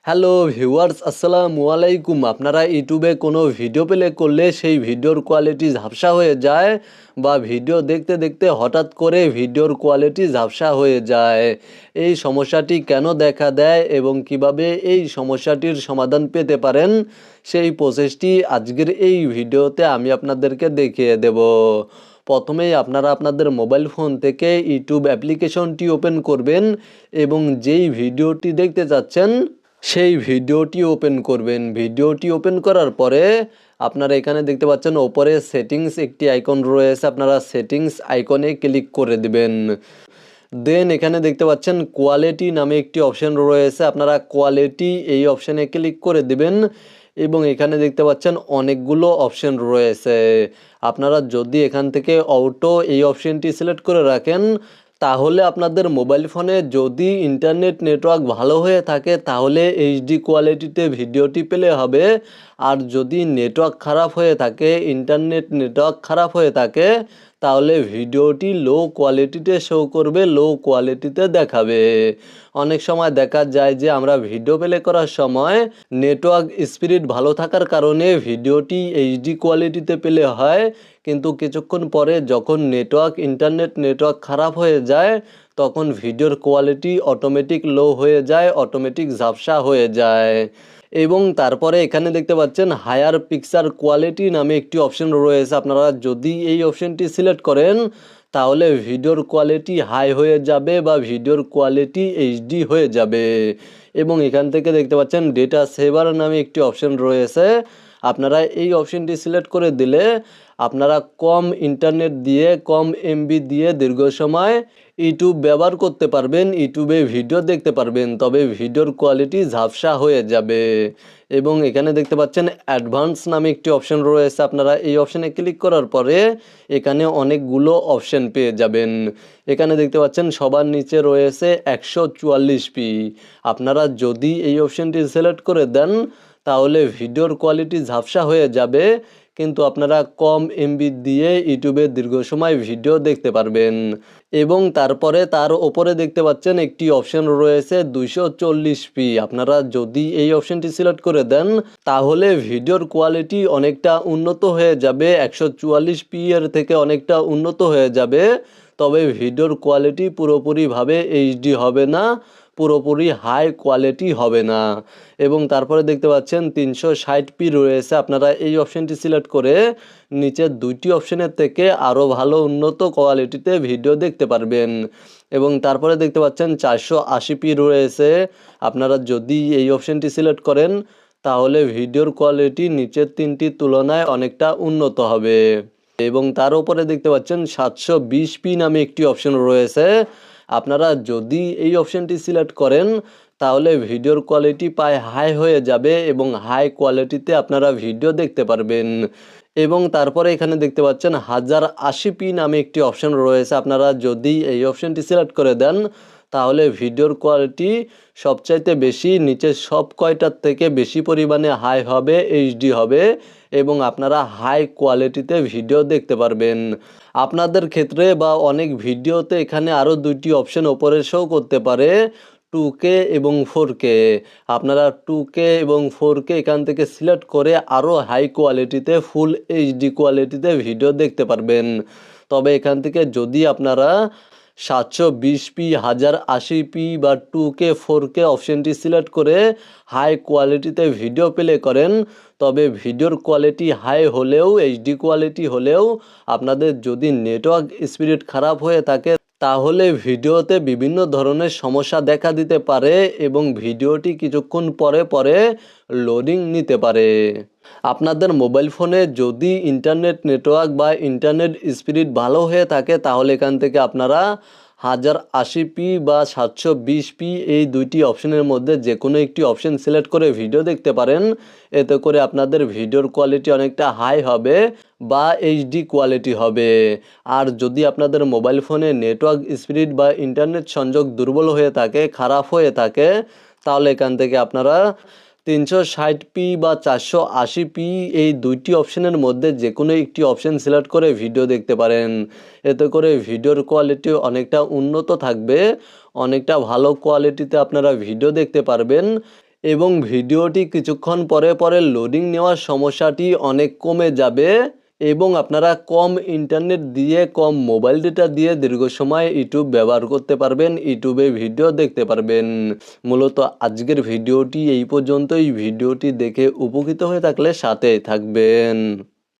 Hello viewers, আসসালামু আলাইকুম। আপনারা ইউটিউবে কোনো ভিডিও প্লে করলে সেই ভিডিওর কোয়ালিটি ঝাপসা হয়ে যায় বা ভিডিও দেখতে দেখতে হঠাৎ করে ভিডিওর কোয়ালিটি ঝাপসা হয়ে যায়। এই সমস্যাটি কেন দেখা দেয় এবং কিভাবে এই সমস্যাটির সমাধান পেতে পারেন, সেই প্রসেসটি আজকের এই ভিডিওতে আমি আপনাদেরকে দেখিয়ে দেব। প্রথমেই আপনারা আপনাদের মোবাইল ফোন থেকে ইউটিউব অ্যাপ্লিকেশনটি ওপেন করবেন এবং যেই ভিডিওটি দেখতে চাচ্ছেন সেই ভিডিওটি ওপেন করবেন। ভিডিওটি ওপেন করার পরে আপনারা এখানে দেখতে পাচ্ছেন ওপরে সেটিংস একটি আইকন রয়েছে, আপনারা সেটিংস আইকনে ক্লিক করে দিবেন। দেন এখানে দেখতে পাচ্ছেন কোয়ালিটি নামে একটি অপশন রয়েছে, আপনারা কোয়ালিটি এই অপশানে ক্লিক করে দিবেন এবং এখানে দেখতে পাচ্ছেন অনেকগুলো অপশন রয়েছে। আপনারা যদি এখান থেকে অটো এই অপশনটি সিলেক্ট করে রাখেন তাহলে আপনাদের মোবাইল ফোনে যদি ইন্টারনেট নেটওয়ার্ক ভালো হয়ে থাকে তাহলে এইচডি কোয়ালিটিতে ভিডিওটি প্লে হবে, আর যদি নেটওয়ার্ক খারাপ হয়ে থাকে, ইন্টারনেট নেটওয়ার্ক খারাপ হয়ে থাকে, তাহলে ভিডিওটি লো কোয়ালিটিতে শো করবে, লো কোয়ালিটিতে দেখাবে। অনেক সময় দেখা যায় যে আমরা ভিডিও প্লে করার সময় নেটওয়ার্ক স্পিড ভালো থাকার কারণে ভিডিওটি এইচডি কোয়ালিটিতে প্লে হয়, কিন্তু কিছুক্ষণ পরে যখন ইন্টারনেট নেটওয়ার্ক খারাপ হয়ে যায় তখন ভিডিওর কোয়ালিটি অটোমেটিক লো হয়ে যায়, অটোমেটিক ঝাপসা হয়ে যায়। এবং তারপরে এখানে দেখতে পাচ্ছেন হায়ার পিকচার কোয়ালিটি নামে একটি অপশন রয়েছে, আপনারা যদি এই অপশনটি সিলেক্ট করেন তাহলে ভিডিওর কোয়ালিটি হাই হয়ে যাবে বা ভিডিওর কোয়ালিটি এইচডি হয়ে যাবে। এবং এখান থেকে দেখতে পাচ্ছেন ডেটা সেভার নামে একটি অপশন রয়েছে, আপনারা এই অপশনটি সিলেক্ট করে দিলে আপনারা কম ইন্টারনেট দিয়ে, কম এমবি দিয়ে দীর্ঘ সময় ইউটিউব ব্যবহার করতে পারবেন, ইউটিউবে ভিডিও দেখতে পারবেন, তবে ভিডিওর কোয়ালিটি ঝাপসা হয়ে যাবে। এবং এখানে দেখতে পাচ্ছেন অ্যাডভান্স নামে একটি অপশন রয়েছে, আপনারা এই অপশানে ক্লিক করার পরে এখানে অনেকগুলো অপশন পেয়ে যাবেন। এখানে দেখতে পাচ্ছেন সবার নিচে রয়েছে 144p। আপনারা যদি এই অপশানটি সিলেক্ট করে দেন তাহলে ভিডিওর কোয়ালিটি ঝাপসা হয়ে যাবে, কিন্তু আপনারা কম এমবি দিয়ে ইউটিউবে দীর্ঘ সময় ভিডিও দেখতে পারবেন। এবং তারপরে তার ওপরে দেখতে পাচ্ছেন একটি অপশন রয়েছে 240p। আপনারা যদি এই অপশনটি সিলেক্ট করে দেন তাহলে ভিডিওর কোয়ালিটি অনেকটা উন্নত হয়ে যাবে, 144p এর থেকে অনেকটা উন্নত হয়ে যাবে, তবে ভিডিওর কোয়ালিটি পুরোপুরিভাবে এইচডি হবে না, পুরোপুরি হাই কোয়ালিটি হবে না। এবং তারপরে দেখতে পাচ্ছেন 360p রয়েছে, আপনারা এই অপশনটি সিলেক্ট করে নিচের দুইটি অপশনের থেকে আরও ভালো উন্নত কোয়ালিটিতে ভিডিও দেখতে পারবেন। এবং তারপরে দেখতে পাচ্ছেন 480p রয়েছে, আপনারা যদি এই অপশনটি সিলেক্ট করেন তাহলে ভিডিওর কোয়ালিটি নিচের তিনটির তুলনায় অনেকটা উন্নত হবে। এবং তার উপরে দেখতে পাচ্ছেন 720p নামে একটি অপশন রয়েছে, আপনারা যদি এই অপশনটি সিলেক্ট করেন তাহলে ভিডিওর কোয়ালিটি প্রায় হাই হয়ে যাবে এবং হাই কোয়ালিটিতে আপনারা ভিডিও দেখতে পারবেন। এবং তারপরে এখানে দেখতে পাচ্ছেন 1080p নামে একটি অপশন রয়েছে, আপনারা যদি এই অপশনটি সিলেক্ট করে দেন তাহলে ভিডিওর কোয়ালিটি সবচাইতে বেশি, নিচের সব কয়টার থেকে বেশি পরিমাণে হাই হবে, এইচডি হবে এবং আপনারা হাই কোয়ালিটিতে ভিডিও দেখতে পারবেন। আপনাদের ক্ষেত্রে বা অনেক ভিডিওতে এখানে আরও দুইটি অপশন ওপরে শো করতে পারে, 2K এবং 4K। আপনারা 2K এবং 4K এখান থেকে সিলেক্ট করে আরও হাই কোয়ালিটিতে, ফুল এইচডি কোয়ালিটিতে ভিডিও দেখতে পারবেন। তবে এখান থেকে যদি আপনারা 720p, 1080p বা 2K 4K অপশনটি সিলেক্ট করে হাই কোয়ালিটিতে ভিডিও প্লে করেন, তবে ভিডিওর কোয়ালিটি হাই হলেও, এইচডি কোয়ালিটি হলেও আপনাদের যদি নেটওয়ার্ক স্পিড খারাপ হয়ে থাকে তাহলে ভিডিওতে বিভিন্ন ধরনের সমস্যা দেখা দিতে পারে এবং ভিডিওটি কিছুক্ষণ পরে পরে লোডিং নিতে পারে। আপনাদের মোবাইল ফোনে যদি ইন্টারনেট নেটওয়ার্ক বা ইন্টারনেট স্পিড ভালো হয়ে থাকে তাহলে এখান থেকে আপনারা 1080p বা 720p এই দুইটি অপশনের মধ্যে যে কোনো একটি অপশন সিলেক্ট করে ভিডিও দেখতে পারেন। এতে করে আপনাদের ভিডিওর কোয়ালিটি অনেকটা হাই হবে বা এইচডি কোয়ালিটি হবে। আর যদি আপনাদের মোবাইল ফোনে নেটওয়ার্ক স্পিড বা ইন্টারনেট সংযোগ দুর্বল হয়ে থাকে, খারাপ হয়ে থাকে, তাহলে এখান থেকে আপনারা 360p বা 480p এই দুইটি অপশনের মধ্যে যে কোনো একটি অপশন সিলেক্ট করে ভিডিও দেখতে পারেন। এতে করে ভিডিওর কোয়ালিটি অনেকটা উন্নত থাকবে, অনেকটা ভালো কোয়ালিটিতে আপনারা ভিডিও দেখতে পারবেন এবং ভিডিওটি কিছুক্ষণ পরে পরে লোডিং নেওয়ার সমস্যাটি অনেক কমে যাবে এবং আপনারা কম ইন্টারনেট দিয়ে কম মোবাইল ডেটা দিয়ে দীর্ঘ সময় ইউটিউব ব্যবহার করতে পারবেন, ইউটিউবে ভিডিও দেখতে পারবেন। মূলত আজকের ভিডিওটি এই পর্যন্তই। ভিডিওটি দেখে উপকৃত হয়ে থাকলে সাথেই থাকবেন।